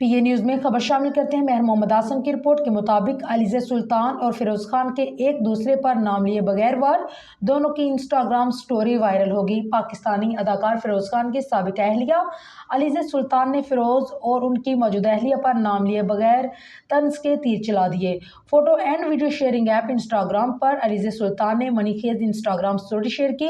PA news में खबर शामिल करते हैं। मेहर मोहम्मद आसम की रिपोर्ट के मुताबिक अलीज़ा सुल्तान और फिरोज़ खान के एक दूसरे पर नाम लिए बगैर वार दोनों की इंस्टाग्राम स्टोरी वायरल होगी। पाकिस्तानी अदाकार फिरोज़ खान की साबिक अहलिया अलीज़ा सुल्तान ने फिरोज़ और उनकी मौजूदा अहलिया पर नाम लिए बगैर तंज के तीर चला दिए। Photo and video sharing app Instagram पर अलीज़ा सुल्तान ने मनीखेज इंस्टाग्राम स्टोरी शेयर की,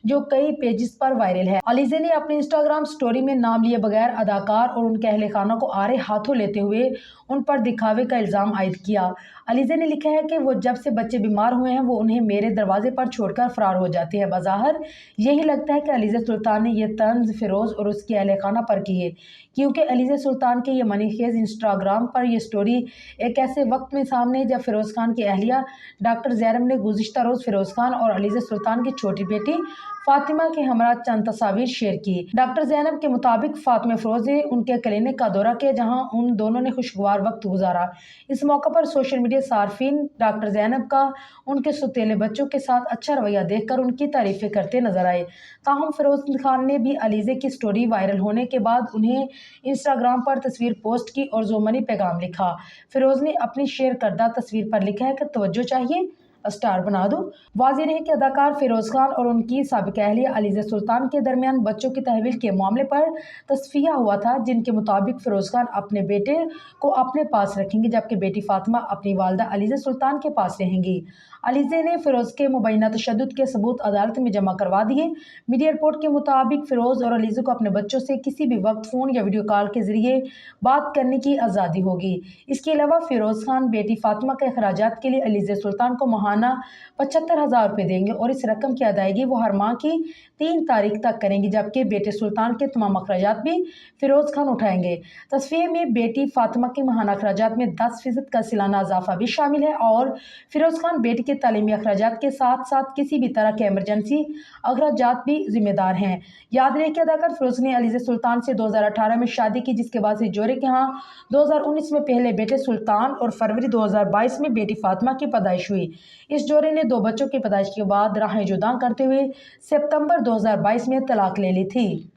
जो कई पेजेस पर वायरल है। अलीज़ा ने अपनी इंस्टाग्राम स्टोरी में नाम लिए बगैर अदाकार और उनके अहले खाना को आरे हाथों लेते हुए उन पर दिखावे का इल्ज़ाम आयद किया। अलीज़ा ने लिखा है कि वो जब से बच्चे बीमार हुए हैं वो उन्हें मेरे दरवाजे पर छोड़कर फरार हो जाती है। बज़ाहिर यही लगता है कि अलीज़ा सुल्तान ने यह तंज फिरोज़ और उसके अहले खाना पर की है, क्योंकि अलीज़ा सुल्तान के ये मनीखेज इंस्टाग्राम पर यह स्टोरी एक ऐसे वक्त में सामने है जब फिरोज़ खान की अहलिया डॉक्टर ज़ैनब ने गुज़िश्ता रोज़ फिरोज़ खान और अलीज़ा सुल्तान की छोटी बेटी फातिमा के हमरा चंद तस्वीर शेयर की। डॉक्टर ज़ैनब के मुताबिक फातिमा फिरोज़ ने उनके क्लिनिक का दौरा किया, जहां उन दोनों ने खुशगवार वक्त गुजारा। इस मौके पर सोशल मीडिया सार्फिन डॉक्टर ज़ैनब का उनके सुतीले बच्चों के साथ अच्छा रवैया देखकर उनकी तारीफें करते नजर आए। ताहम फिरोज़ खान ने भी अलीज़ा की स्टोरी वायरल होने के बाद उन्हें इंस्टाग्राम पर तस्वीर पोस्ट की और ज़ोमनी पैगाम लिखा। फिरोज़ ने अपनी शेयर करदा तस्वीर पर लिखा है कि तवज्जो चाहिए, स्टार बना दो। वाज़ेह है कि अदाकार फिरोज़ खान और उनकी साबिक अहलिया अलीज़ा सुल्तान के दरमियान बच्चों की तहवील के मामले पर तस्फिया हुआ था, जिनके मुताबिक फिरोज़ खान अपने बेटे को अपने पास रखेंगे, जबकि बेटी फातिमा अपनी वालदा अलीज़ा सुल्तान के पास रहेंगी। अलीज़ा ने फिरोज़ के मुबैना तशद्दुद के सबूत अदालत में जमा करवा दिए। मीडिया रिपोर्ट के मुताबिक फिरोज़ और अलीज़ा को अपने बच्चों से किसी भी वक्त फ़ोन या वीडियो कॉल के जरिए बात करने की आज़ादी होगी। इसके अलावा फिरोज़ खान बेटी फातिमा के अखराजात के लिए अलीज़ा सुल्तान को माहाना 75,000 रुपये देंगे और इस रकम की अदायगी वो हर माह की 3 तारीख तक करेंगी, जबकि बेटे सुल्तान के तमाम अखराजात भी फिरोज़ खान उठाएंगे। तस्वीर में बेटी फातिमा के माहाना अखराजात में 10% का सालाना इजाफा भी शामिल है और फिरोज़ खान बेटी के तालीमी अखराजात के साथ साथ किसी भी तरह के इमरजेंसी अखराजात भी जिम्मेदार हैं। याद रहे कि अदाकार फिरोज़ ने अलीज़ा सुल्तान से 2018 में शादी की, जिसके बाद से जोड़े के यहाँ 2019 में पहले बेटे सुल्तान और फरवरी 2022 में बेटी फातिमा की पैदाइश हुई। इस जोड़े ने 2 बच्चों की पैदाइश के बाद राहें जुदा करते हुए सितंबर 2022 में तलाक ले ली थी।